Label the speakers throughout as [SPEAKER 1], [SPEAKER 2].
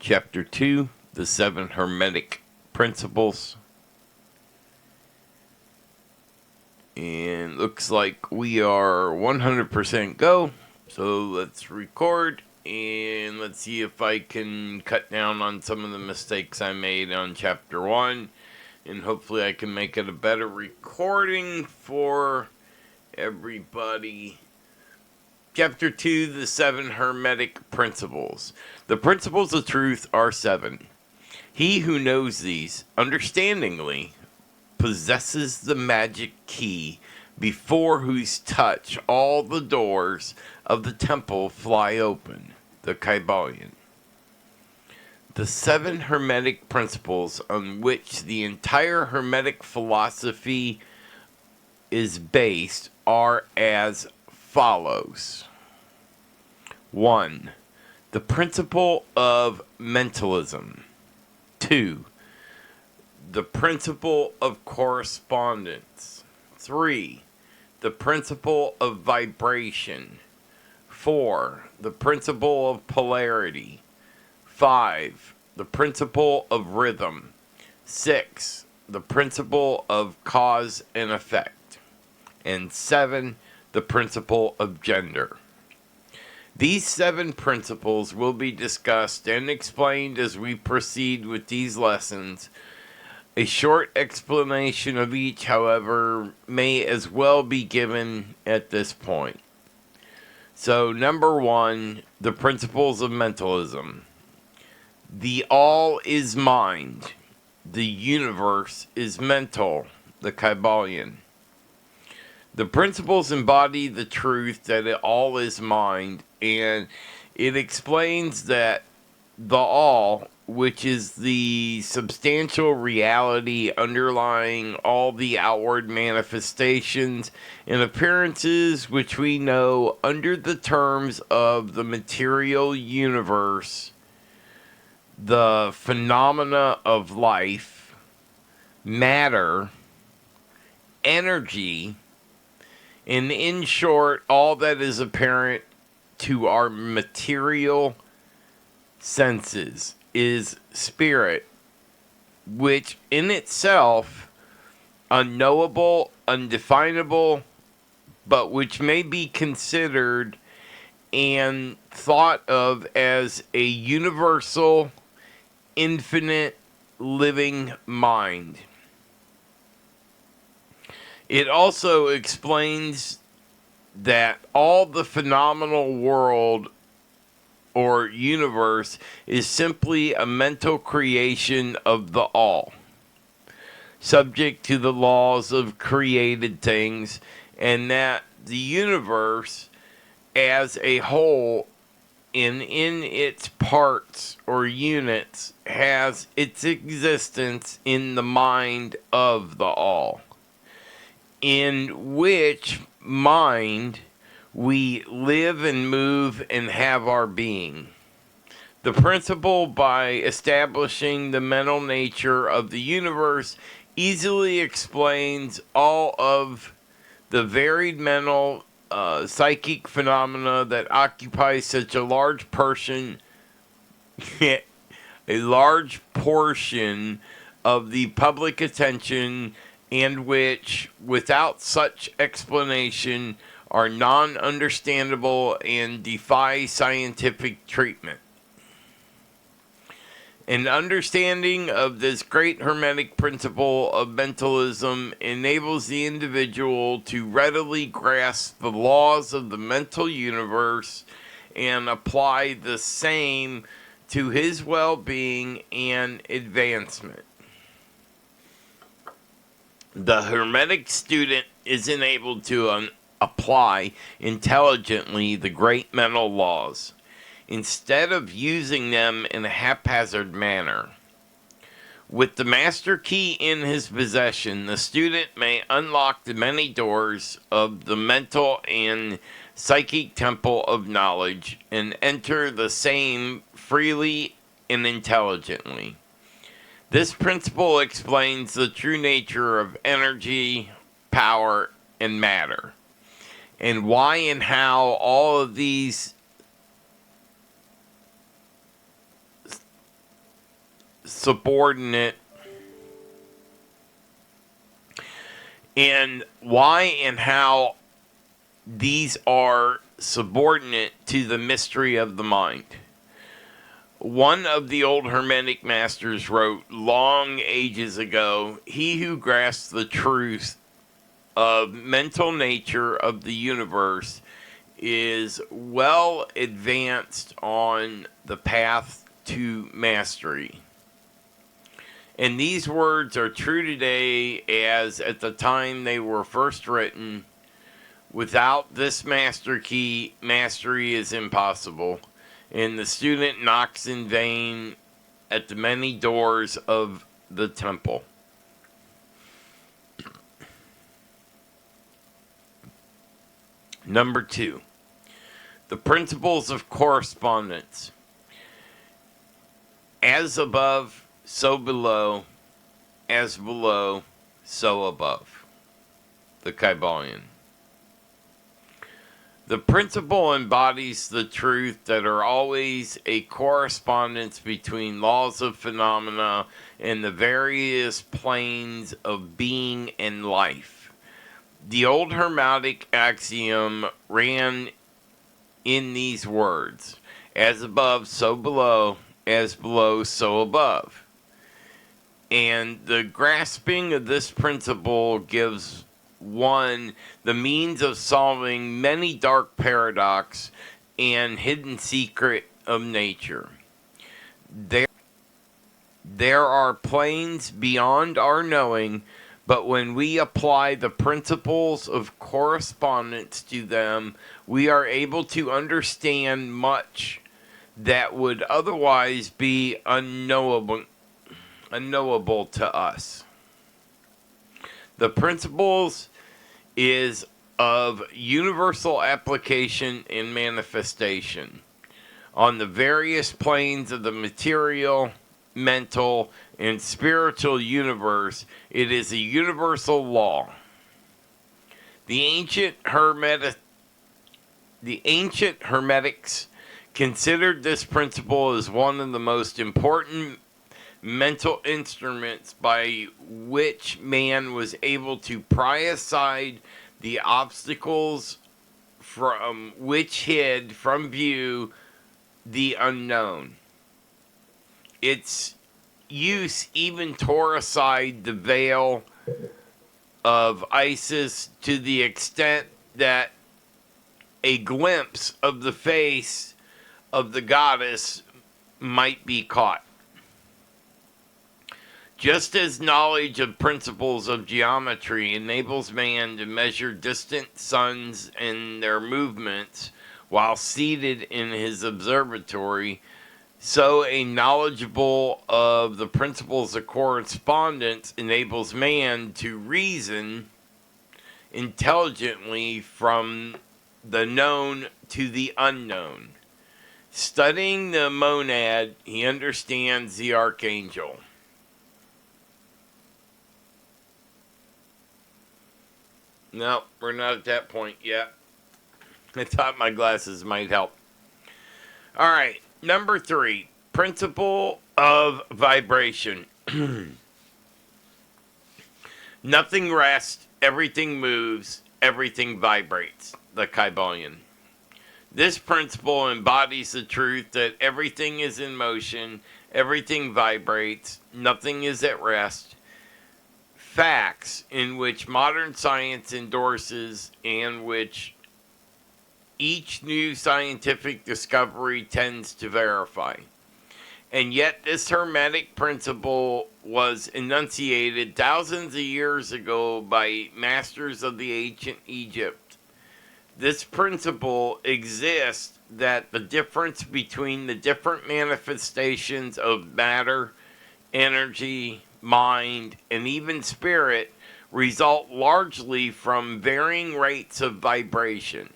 [SPEAKER 1] Chapter 2, The 7 Hermetic Principles. And looks like we are 100% go. So let's record and let's see if I can cut down on some of the mistakes I made on Chapter 1. And hopefully I can make it a better recording for everybody. Chapter 2, The 7 Hermetic Principles. The principles of truth are 7. He who knows these, understandingly, possesses the magic key before whose touch all the doors of the temple fly open. The Kybalion. The 7 Hermetic principles on which the entire Hermetic philosophy is based are as follows. 1. The principle of mentalism. 2. The principle of correspondence. 3. The principle of vibration. 4. The principle of polarity. 5. The principle of rhythm. 6. The principle of cause and effect. And 7. The principle of gender. These 7 principles will be discussed and explained as we proceed with these lessons. A short explanation of each, however, may as well be given at this point. So, number 1, the principles of mentalism. The all is mind. The universe is mental. The Kybalion. The principles embody the truth that it all is mind, and it explains that the all, which is the substantial reality underlying all the outward manifestations and appearances which we know under the terms of the material universe, the phenomena of life, matter, energy, and in short, all that is apparent to our material senses is spirit, which in itself, unknowable, undefinable, but which may be considered and thought of as a universal, infinite, living mind. It also explains that all the phenomenal world or universe is simply a mental creation of the all, subject to the laws of created things, and that the universe as a whole in its parts or units has its existence in the mind of the all, in which mind we live and move and have our being. The principle, by establishing the mental nature of the universe, easily explains all of the varied mental psychic phenomena that occupy such a large portion of the public attention, and which, without such explanation, are non-understandable and defy scientific treatment. An understanding of this great Hermetic principle of mentalism enables the individual to readily grasp the laws of the mental universe and apply the same to his well-being and advancement. The Hermetic student is enabled to apply intelligently the great mental laws, instead of using them in a haphazard manner. With the master key in his possession, the student may unlock the many doors of the mental and psychic temple of knowledge and enter the same freely and intelligently. This principle explains the true nature of energy, power, and matter, and why and how all of these subordinate, and why and how these are subordinate to the mystery of the mind. One of the old Hermetic masters wrote long ages ago, "He who grasps the truth of mental nature of the universe is well advanced on the path to mastery." And these words are true today as at the time they were first written. Without this master key, mastery is impossible, and the student knocks in vain at the many doors of the temple. Number 2, the principles of correspondence. As above, so below, as below, so above. The Kybalion. The principle embodies the truth that are always a correspondence between laws of phenomena and the various planes of being and life. The old Hermetic axiom ran in these words: as above, so below, as below, so above. And the grasping of this principle gives one the means of solving many dark paradox and hidden secret of nature. There are planes beyond our knowing, but when we apply the principles of correspondence to them, we are able to understand much that would otherwise be unknowable to us. The principles is of universal application and manifestation on the various planes of the material, mental, and spiritual universe. It is a universal law. The ancient Hermetics considered this principle as one of the most important mental instruments by which man was able to pry aside the obstacles from which hid from view the unknown. Its use even tore aside the veil of Isis to the extent that a glimpse of the face of the goddess might be caught. Just as knowledge of principles of geometry enables man to measure distant suns and their movements while seated in his observatory, so a knowledgeable of the principles of correspondence enables man to reason intelligently from the known to the unknown. Studying the monad, he understands the archangel. No, we're not at that point yet. I thought my glasses might help. All right, number 3, principle of vibration. Nothing rests, everything moves, everything vibrates. The Kybalion. This principle embodies the truth that everything is in motion, everything vibrates, nothing is at rest. Facts in which modern science endorses and which each new scientific discovery tends to verify. And yet this Hermetic principle was enunciated thousands of years ago by masters of the ancient Egypt. This principle exists that the difference between the different manifestations of matter, energy, mind, and even spirit result largely from varying rates of vibration.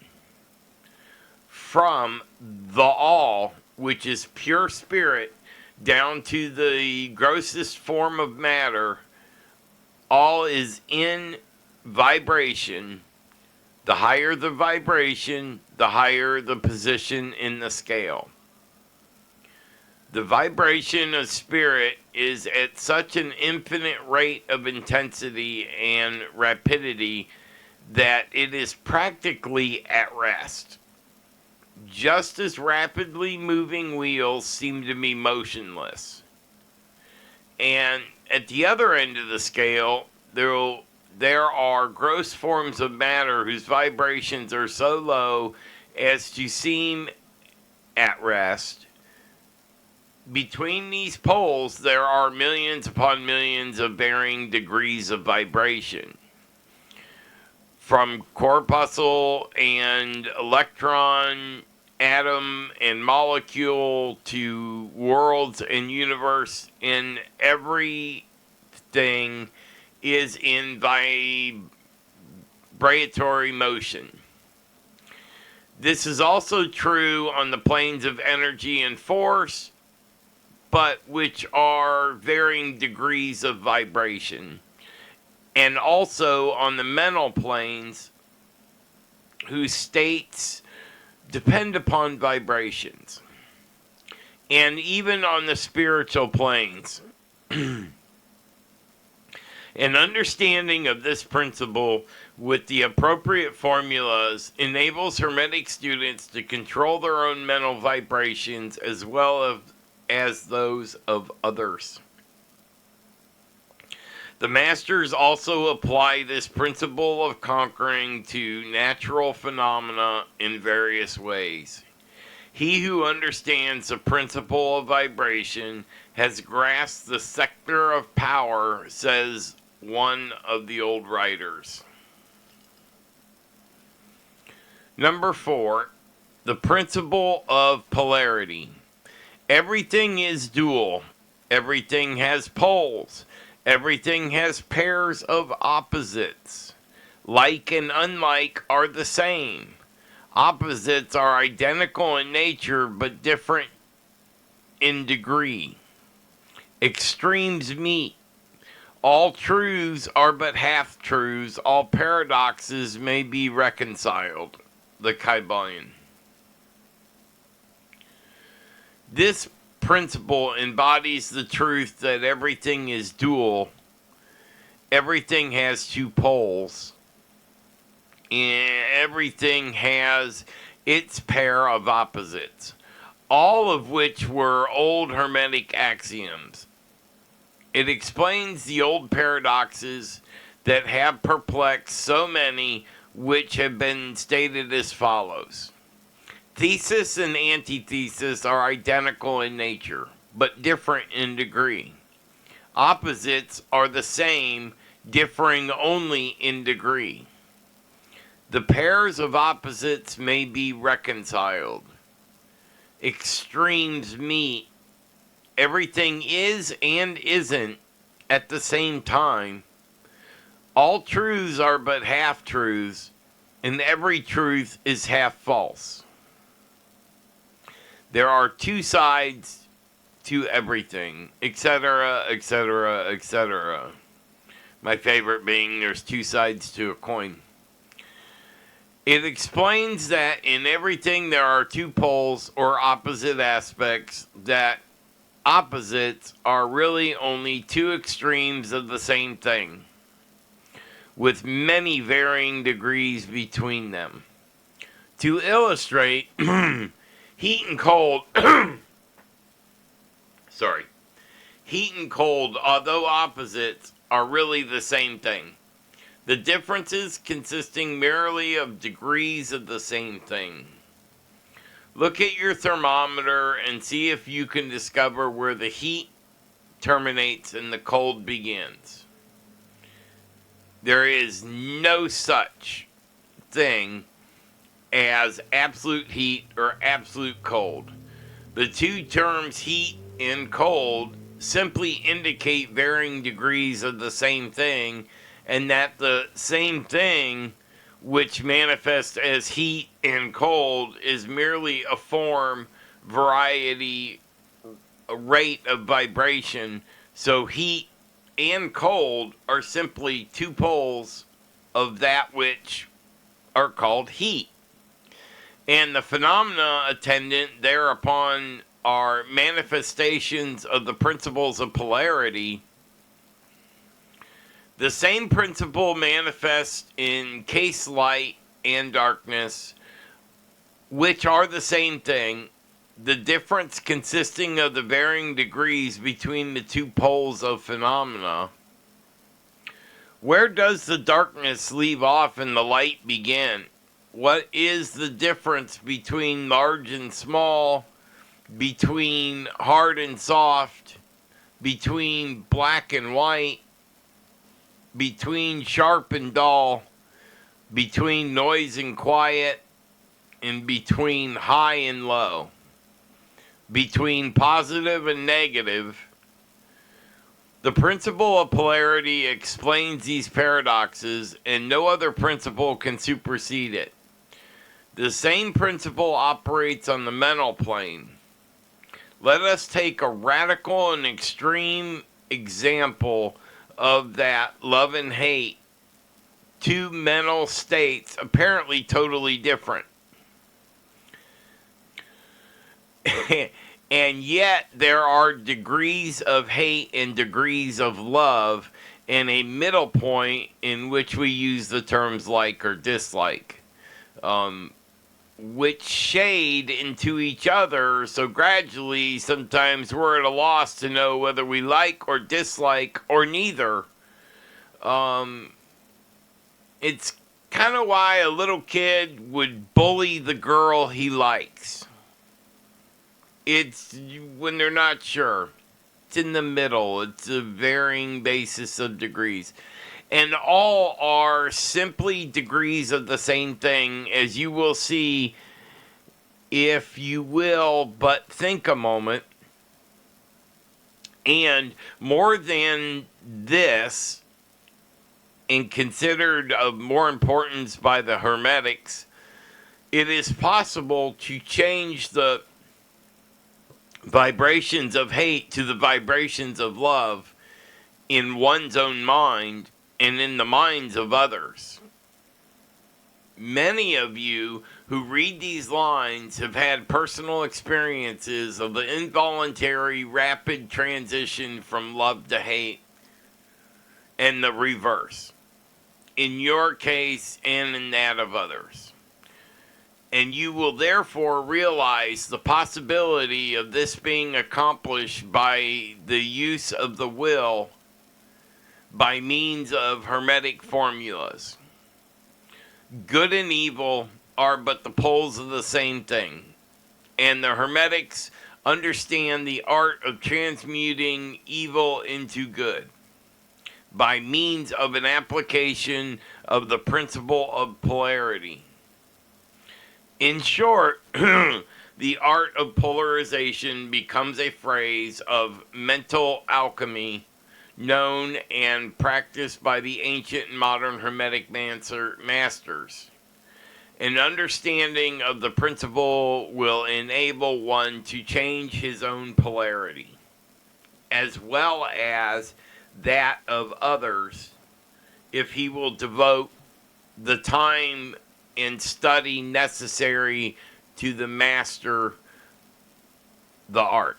[SPEAKER 1] From the all, which is pure spirit, down to the grossest form of matter, all is in vibration. The higher the vibration, the higher the position in the scale. The vibration of spirit is at such an infinite rate of intensity and rapidity that it is practically at rest. Just as rapidly moving wheels seem to be motionless. And at the other end of the scale, there are gross forms of matter whose vibrations are so low as to seem at rest. Between these poles, there are millions upon millions of varying degrees of vibration. From corpuscle and electron, atom and molecule to worlds and universe, and everything is in vibratory motion. This is also true on the planes of energy and force, but which are varying degrees of vibration. And also on the mental planes, whose states depend upon vibrations. And even on the spiritual planes. An understanding of this principle with the appropriate formulas enables Hermetic students to control their own mental vibrations as well as those of others. The masters also apply this principle of conquering to natural phenomena in various ways. He who understands the principle of vibration has grasped the sector of power, says one of the old writers. Number 4, the principle of polarity. Everything is dual. Everything has poles. Everything has pairs of opposites. Like and unlike are the same. Opposites are identical in nature but different in degree. Extremes meet. All truths are but half-truths. All paradoxes may be reconciled. The Kybalion. This principle embodies the truth that everything is dual. Everything has two poles. And everything has its pair of opposites. All of which were old Hermetic axioms. It explains the old paradoxes that have perplexed so many, which have been stated as follows. Thesis and antithesis are identical in nature, but different in degree. Opposites are the same, differing only in degree. The pairs of opposites may be reconciled. Extremes meet. Everything is and isn't at the same time. All truths are but half-truths, and every truth is half false. There are two sides to everything, etc., etc., etc. My favorite being there's two sides to a coin. It explains that in everything there are two poles or opposite aspects, that opposites are really only two extremes of the same thing, with many varying degrees between them. To illustrate, heat and cold, heat and cold, although opposites, are really the same thing. The differences consisting merely of degrees of the same thing. Look at your thermometer and see if you can discover where the heat terminates and the cold begins. There is no such thing as absolute heat or absolute cold. The two terms heat and cold simply indicate varying degrees of the same thing, and that the same thing, which manifests as heat and cold, is merely a form, variety, a rate of vibration. So heat and cold are simply two poles of that which are called heat. And the phenomena attendant thereupon are manifestations of the principles of polarity, the same principle manifests in case light and darkness, which are the same thing, the difference consisting of the varying degrees between the two poles of phenomena. Where does the darkness leave off and the light begin? What is the difference between large and small, between hard and soft, between black and white, between sharp and dull, between noise and quiet, and between high and low, between positive and negative? The principle of polarity explains these paradoxes, and no other principle can supersede it. The same principle operates on the mental plane. Let us take a radical and extreme example of that: love and hate, two mental states apparently totally different. And yet there are degrees of hate and degrees of love, and a middle point in which we use the terms like or dislike, which shade into each other. So gradually, sometimes we're at a loss to know whether we like or dislike or neither. It's kind of why a little kid would bully the girl he likes. It's when they're not sure. It's in the middle. It's a varying basis of degrees. And all are simply degrees of the same thing, as you will see if you will but think a moment. And more than this, and considered of more importance by the Hermetics, it is possible to change the vibrations of hate to the vibrations of love in one's own mind and in the minds of others. Many of you who read these lines have had personal experiences of the involuntary rapid transition from love to hate, and the reverse, in your case and in that of others. And you will therefore realize the possibility of this being accomplished by the use of the will by means of Hermetic formulas. Good and evil are but the poles of the same thing, and the Hermetics understand the art of transmuting evil into good by means of an application of the principle of polarity. In short, the art of polarization becomes a phrase of mental alchemy known and practiced by the ancient and modern Hermetic masters. An understanding of the principle will enable one to change his own polarity, as well as that of others, if he will devote the time and study necessary to master the art.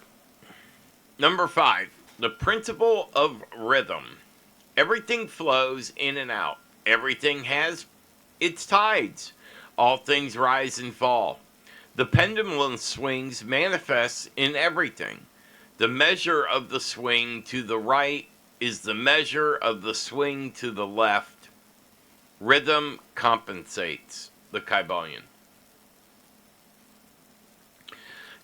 [SPEAKER 1] Number 5, the principle of rhythm. Everything flows in and out. Everything has its tides. All things rise and fall. The pendulum swings manifests in everything. The measure of the swing to the right is the measure of the swing to the left. Rhythm compensates. The Kybalion.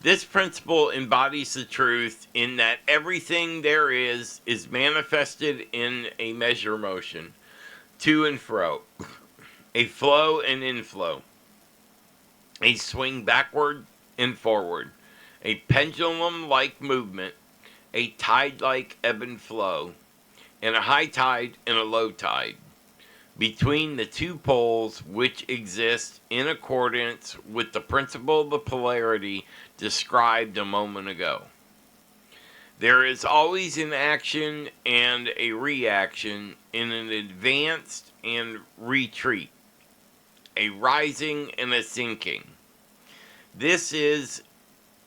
[SPEAKER 1] This principle embodies the truth in that everything there is manifested in a measure motion, to and fro, a flow and inflow, a swing backward and forward, a pendulum-like movement, a tide-like ebb and flow, and a high tide and a low tide, between the two poles which exist in accordance with the principle of the polarity described a moment ago. There is always an action and a reaction, in an advance and retreat, a rising and a sinking. This is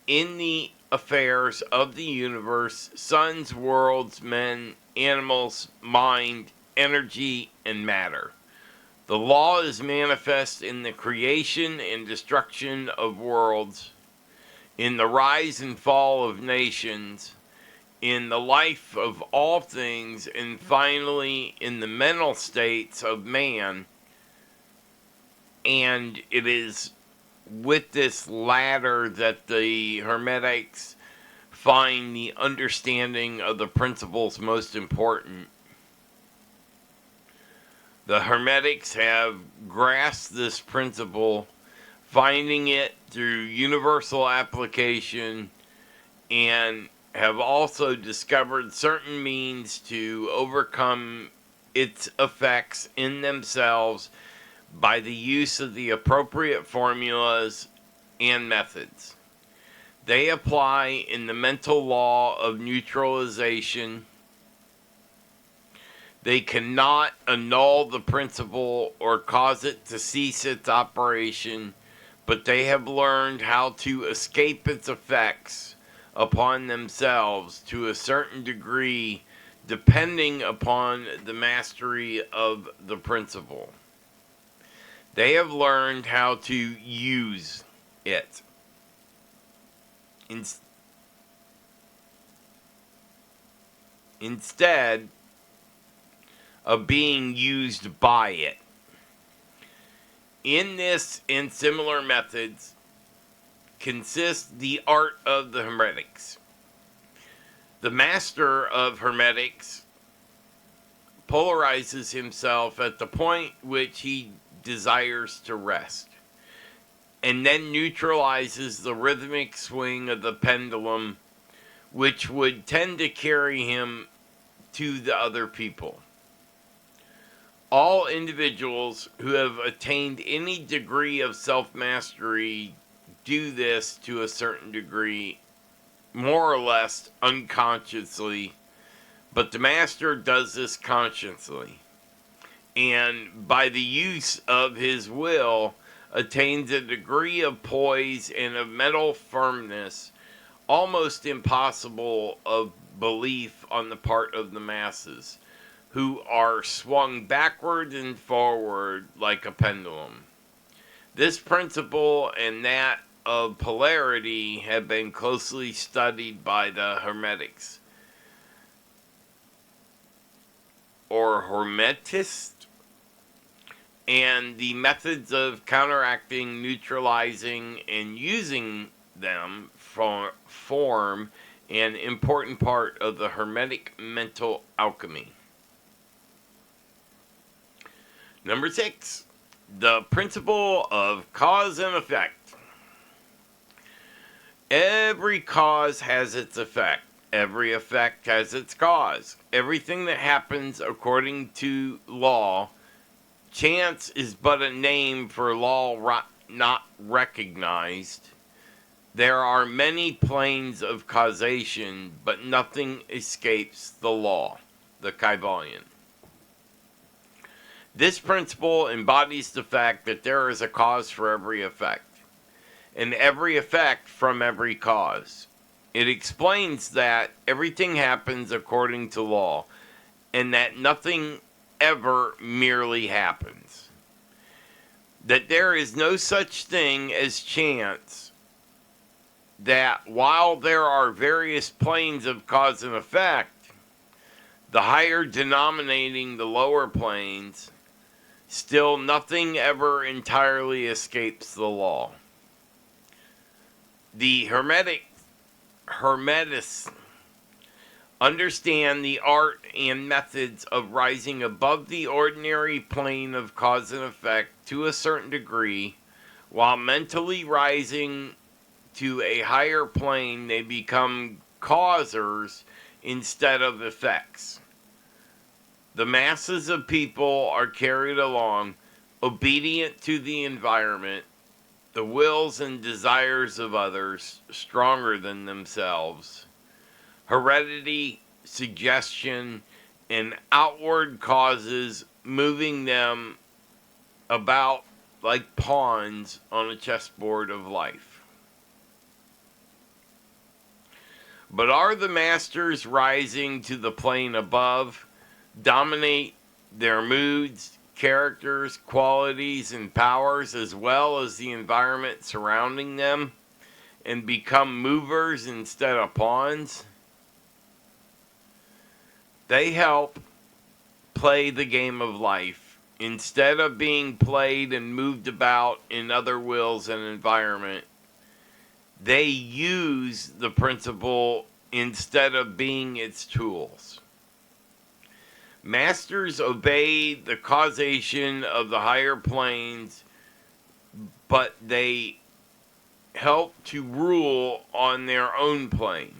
[SPEAKER 1] in the affairs of the universe, suns, worlds, men, animals, mind, energy, and matter. The law is manifest in the creation and destruction of worlds, in the rise and fall of nations, in the life of all things, and finally in the mental states of man. And it is with this latter that the Hermetics find the understanding of the principles most important. The Hermetics have grasped this principle, finding it through universal application, and have also discovered certain means to overcome its effects in themselves by the use of the appropriate formulas and methods. They apply in the mental law of neutralization. They cannot annul the principle or cause it to cease its operation, but they have learned how to escape its effects upon themselves to a certain degree, depending upon the mastery of the principle. They have learned how to use it. Instead of being used by it. In this and similar methods consists the art of the Hermetics. The master of Hermetics polarizes himself at the point which he desires to rest, and then neutralizes the rhythmic swing of the pendulum, which would tend to carry him to the other people. All individuals who have attained any degree of self-mastery do this to a certain degree, more or less unconsciously, but the master does this consciously, and by the use of his will attains a degree of poise and of mental firmness almost impossible of belief on the part of the masses, who are swung backward and forward like a pendulum. This principle and that of polarity have been closely studied by the Hermetics, or Hermetists, and the methods of counteracting, neutralizing, and using them form an important part of the Hermetic mental alchemy. Number 6, the principle of cause and effect. Every cause has its effect. Every effect has its cause. Everything that happens according to law, chance is but a name for law not recognized. There are many planes of causation, but nothing escapes the law, the Kybalion. This principle embodies the fact that there is a cause for every effect, and every effect from every cause. It explains that everything happens according to law, and that nothing ever merely happens. That there is no such thing as chance, that while there are various planes of cause and effect, the higher denominating the lower planes, still nothing ever entirely escapes the law. The Hermetists understand the art and methods of rising above the ordinary plane of cause and effect to a certain degree, while mentally rising to a higher plane they become causers instead of effects. The masses of people are carried along, obedient to the environment, the wills and desires of others, stronger than themselves. Heredity, suggestion, and outward causes moving them about like pawns on a chessboard of life. But are the masters rising to the plane above, dominate their moods, characters, qualities, and powers, as well as the environment surrounding them, and become movers instead of pawns? They help play the game of life instead of being played and moved about in other wills and environment. They use the principle instead of being its tools. Masters obey the causation of the higher planes, but they help to rule on their own plane.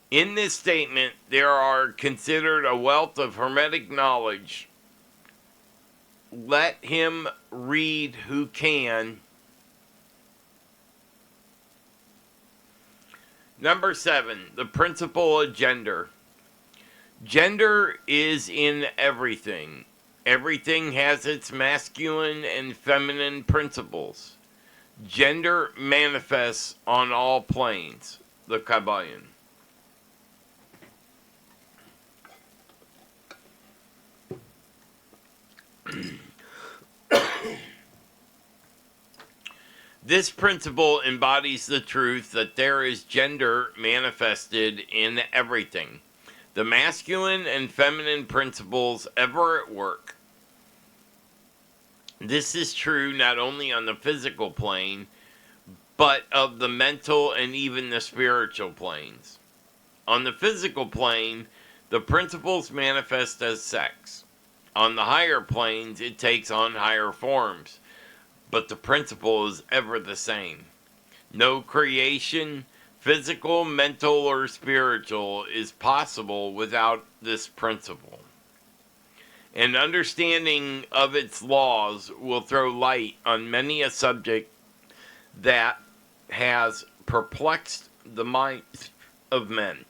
[SPEAKER 1] In this statement, there are considered a wealth of hermetic knowledge. Let him read who can. Number 7, the principle of gender. Gender is in everything. Everything has its masculine and feminine principles. Gender manifests on all planes. The Kybalion. This principle embodies the truth that there is gender manifested in everything. The masculine and feminine principles ever at work. This is true not only on the physical plane, but of the mental and even the spiritual planes. On the physical plane, the principles manifest as sex. On the higher planes, it takes on higher forms, but the principle is ever the same. No creation, physical, mental, or spiritual, is possible without this principle. An understanding of its laws will throw light on many a subject that has perplexed the minds of men.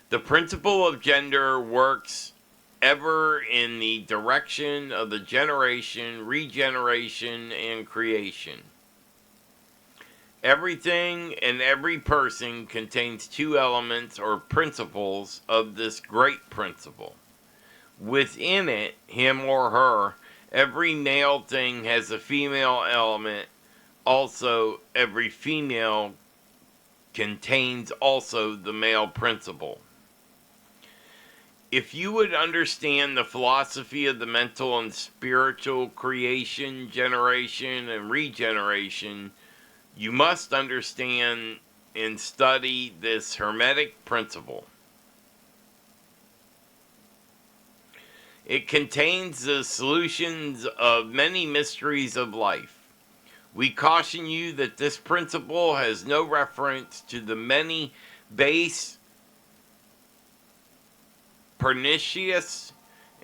[SPEAKER 1] The principle of gender works ever in the direction of the generation, regeneration, and creation. Everything and every person contains two elements or principles of this great principle. Within it, him or her, every male thing has a female element. Also, every female contains also the male principle. If you would understand the philosophy of the mental and spiritual creation, generation, and regeneration, you must understand and study this hermetic principle. It contains the solutions of many mysteries of life. We caution you that this principle has no reference to the many base, pernicious,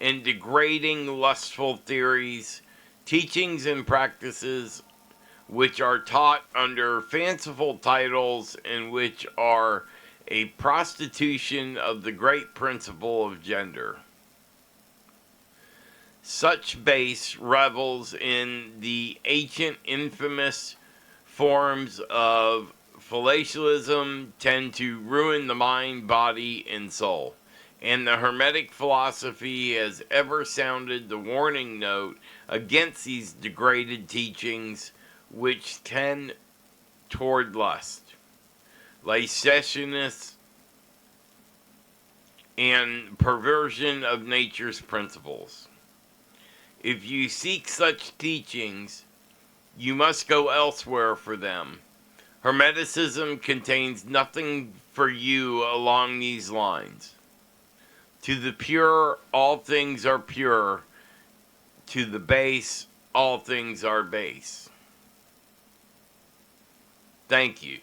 [SPEAKER 1] and degrading lustful theories, teachings, and practices which are taught under fanciful titles and which are a prostitution of the great principle of gender. Such base revels in the ancient infamous forms of fallacialism tend to ruin the mind, body, and soul. And the Hermetic philosophy has ever sounded the warning note against these degraded teachings which tend toward lust, licentiousness, and perversion of nature's principles. If you seek such teachings, you must go elsewhere for them. Hermeticism contains nothing for you along these lines. To the pure, all things are pure. To the base, all things are base. Thank you.